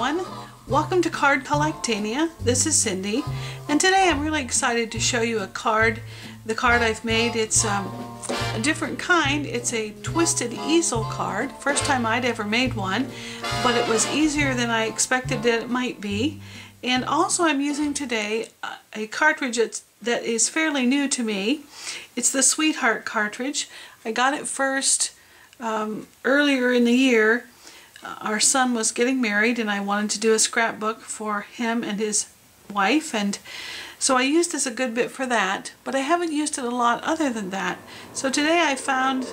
everyone. Welcome to Card Collectanea. This is Cindy, and today I'm really excited to show you a card. The card I've made, it's a different kind. It's a twisted easel card. First time I'd ever made one, but it was easier than I expected that it might be. And also I'm using today a cartridge that is fairly new to me. It's the Sweetheart cartridge. I got it first earlier in the year. Our son was getting married and I wanted to do a scrapbook for him and his wife, and so I used this a good bit for that, but I haven't used it a lot other than that. So today I found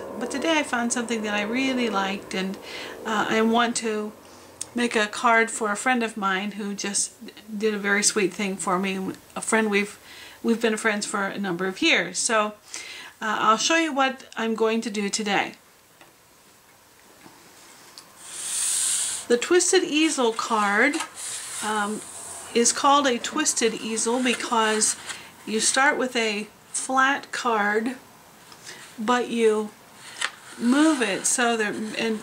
something that I really liked, and I want to make a card for a friend of mine who just did a very sweet thing for me. A friend we've been friends for a number of years. So I'll show you what I'm going to do today. The Twisted Easel card is called a Twisted Easel because you start with a flat card, but you move it so that and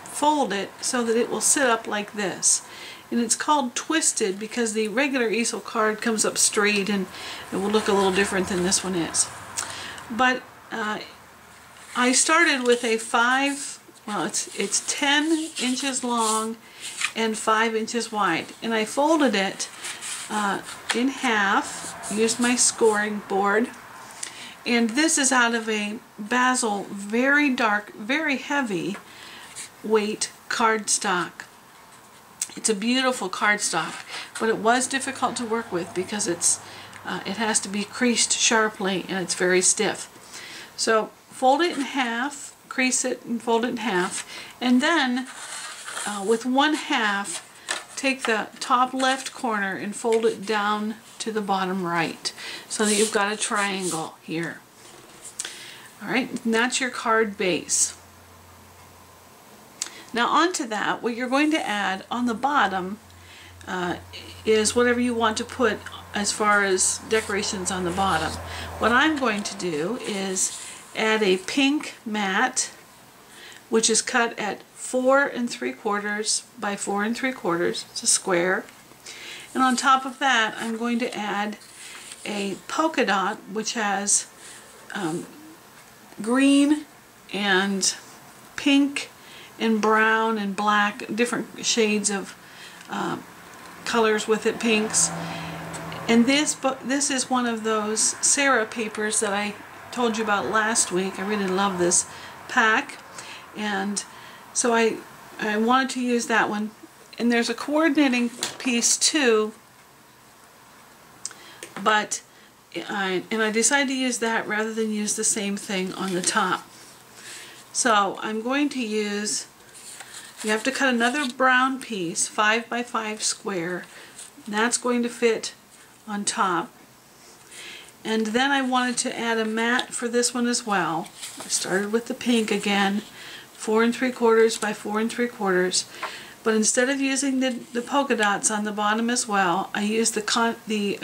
fold it so that it will sit up like this. And it's called twisted because the regular easel card comes up straight and it will look a little different than this one is. But I started with a it's 10 inches long and 5 inches wide, and I folded it in half, used my scoring board, and this is out of a Basel very dark, very heavy weight cardstock. It's a beautiful cardstock, but it was difficult to work with because it has to be creased sharply and it's very stiff. So fold it in half, crease it and fold it in half, and then with one half take the top left corner and fold it down to the bottom right so that you've got a triangle here. Alright, and that's your card base. Now onto that, what you're going to add on the bottom is whatever you want to put as far as decorations on the bottom. What I'm going to do is add a pink mat, which is cut at 4 3/4 by 4 3/4. It's a square. And on top of that, I'm going to add a polka dot, which has green and pink and brown and black, different shades of colors with it, pinks. And this is one of those Sarah papers that I told you about last week. I really love this pack, and so I wanted to use that one. And there's a coordinating piece too, but I decided to use that rather than use the same thing on the top. So I'm going to use, you have to cut another brown piece, 5 by 5 square, and that's going to fit on top. And then I wanted to add a mat for this one as well. I started with the pink again, 4 3/4 by 4 3/4, but instead of using the polka dots on the bottom as well, I used the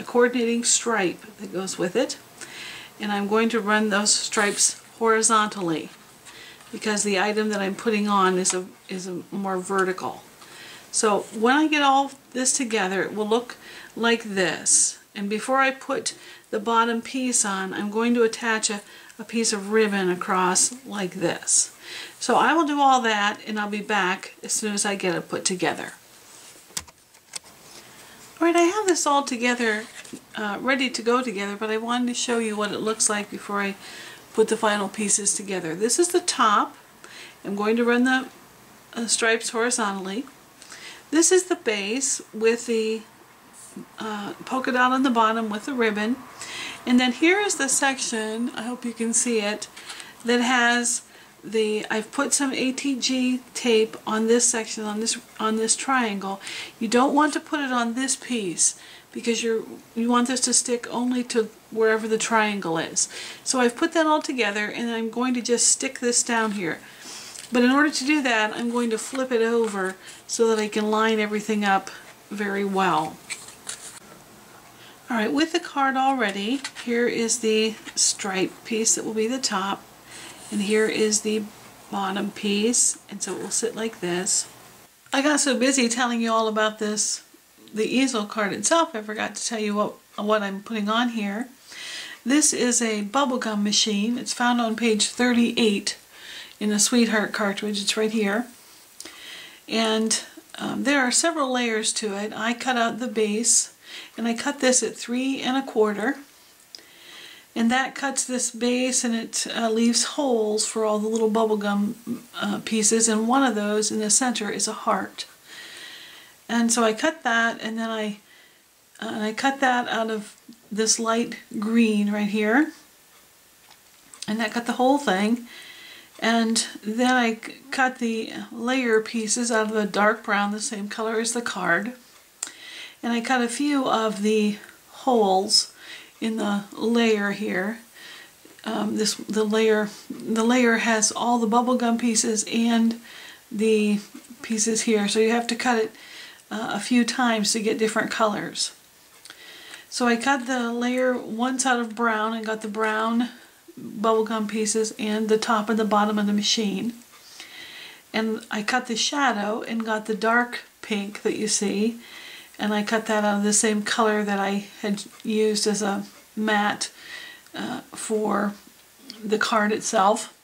coordinating stripe that goes with it, and I'm going to run those stripes horizontally because the item that I'm putting on is a more vertical. So when I get all this together, it will look like this. And before I put the bottom piece on, I'm going to attach a piece of ribbon across like this. So I will do all that and I'll be back as soon as I get it put together. Alright, I have this all together, ready to go together, but I wanted to show you what it looks like before I put the final pieces together. This is the top. I'm going to run the stripes horizontally. This is the base with the polka dot on the bottom with the ribbon, and then here is the section, I hope you can see it, that has I've put some ATG tape on this section, on this triangle. You don't want to put it on this piece because you want this to stick only to wherever the triangle is. So I've put that all together, and I'm going to just stick this down here. But in order to do that, I'm going to flip it over so that I can line everything up very well. Alright, with the card already, here is the stripe piece that will be the top, and here is the bottom piece, and so it will sit like this. I got so busy telling you all about the easel card itself, I forgot to tell you what I'm putting on here. This is a bubblegum machine. It's found on page 38 in the Sweetheart cartridge. It's right here. And there are several layers to it. I cut out the base, and I cut this at 3 1/4. And that cuts this base, and it leaves holes for all the little bubblegum pieces, and one of those in the center is a heart. And so I cut that, and then I cut that out of this light green right here, and that cut the whole thing. And then I cut the layer pieces out of the dark brown, the same color as the card, and I cut a few of the holes in the layer here. The layer has all the bubblegum pieces and the pieces here, so you have to cut it a few times to get different colors. So I cut the layer once out of brown and got the brown bubblegum pieces and the top and the bottom of the machine. And I cut the shadow and got the dark pink that you see, and I cut that out of the same color that I had used as a matte for the card itself.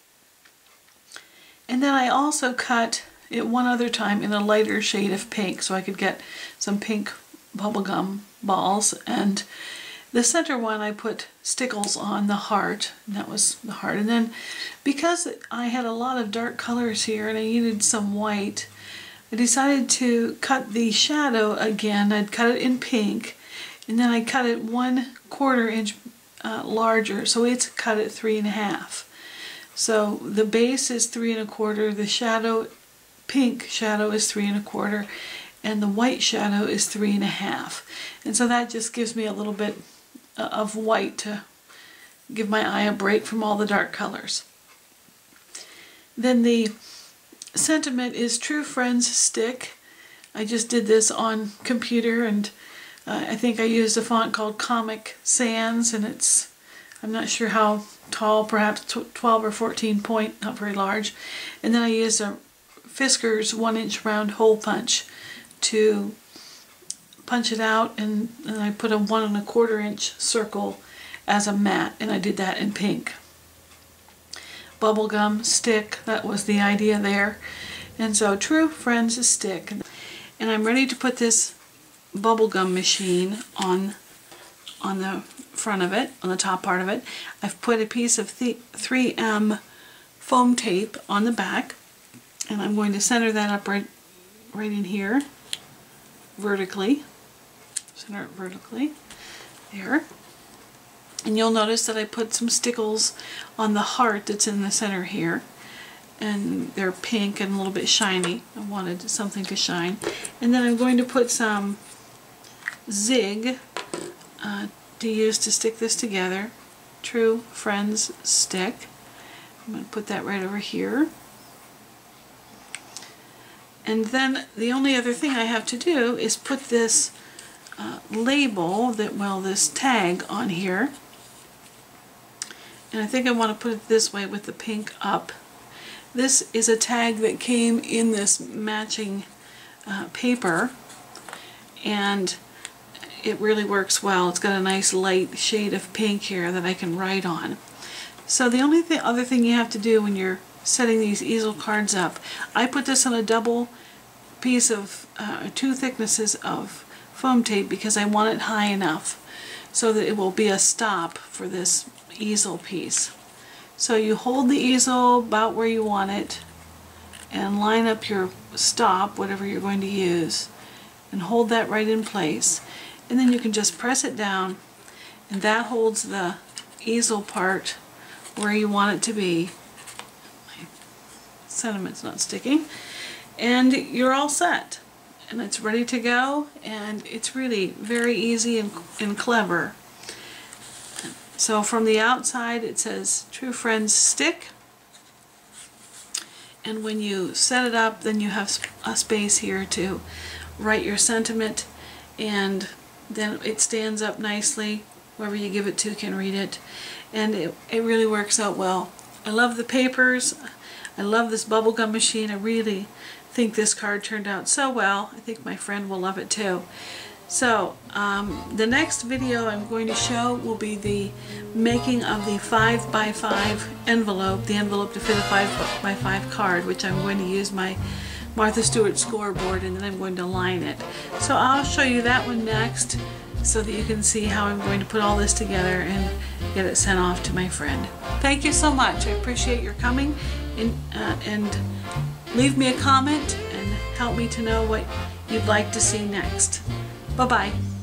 And then I also cut it one other time in a lighter shade of pink so I could get some pink bubblegum balls. And the center one I put stickles on the heart, and that was the heart. And then because I had a lot of dark colors here and I needed some white, I decided to cut the shadow again. I'd cut it in pink, and then I cut it 1/4 inch larger, so it's cut at 3 1/2. So the base is 3 1/4, the shadow, pink shadow, is 3 1/4, and the white shadow is 3 1/2. And so that just gives me a little bit of white to give my eye a break from all the dark colors. Then the sentiment is True Friends stick. I just did this on computer, and I think I used a font called Comic Sans, and it's, I'm not sure how tall, perhaps 12 or 14 point, not very large. And then I used a Fisker's 1-inch round hole punch to punch it out, and I put a 1 1/4 inch circle as a mat, and I did that in pink. Bubblegum stick, that was the idea there. And so True Friends stick. And I'm ready to put this bubblegum machine on the front of it, on the top part of it. I've put a piece of 3M foam tape on the back, and I'm going to center that up right in here, vertically. Center it vertically, there. And you'll notice that I put some stickles on the heart that's in the center here, and they're pink and a little bit shiny. I wanted something to shine. And then I'm going to put some zig to use to stick this together. True Friends stick. I'm going to put that right over here. And then the only other thing I have to do is put this label, this tag on here. And I think I want to put it this way with the pink up. This is a tag that came in this matching paper, and it really works well. It's got a nice light shade of pink here that I can write on. So the only other thing you have to do when you're setting these easel cards up, I put this on a double piece of 2 thicknesses of foam tape because I want it high enough so that it will be a stop for this easel piece. So you hold the easel about where you want it and line up your stop, whatever you're going to use, and hold that right in place. And then you can just press it down, and that holds the easel part where you want it to be. My sentiment's not sticking. And you're all set. And it's ready to go, and it's really very easy and clever. So from the outside it says True Friends stick, and when you set it up, then you have a space here to write your sentiment, and then it stands up nicely. Whoever you give it to can read it, and it really works out well. I love the papers. I love this bubblegum machine. I really think this card turned out so well. I think my friend will love it too. So the next video I'm going to show will be the making of the 5x5 envelope, the envelope to fit a 5x5 card, which I'm going to use my Martha Stewart scoreboard, and then I'm going to line it. So I'll show you that one next so that you can see how I'm going to put all this together and get it sent off to my friend. Thank you so much. I appreciate your coming, and leave me a comment and help me to know what you'd like to see next. Bye-bye.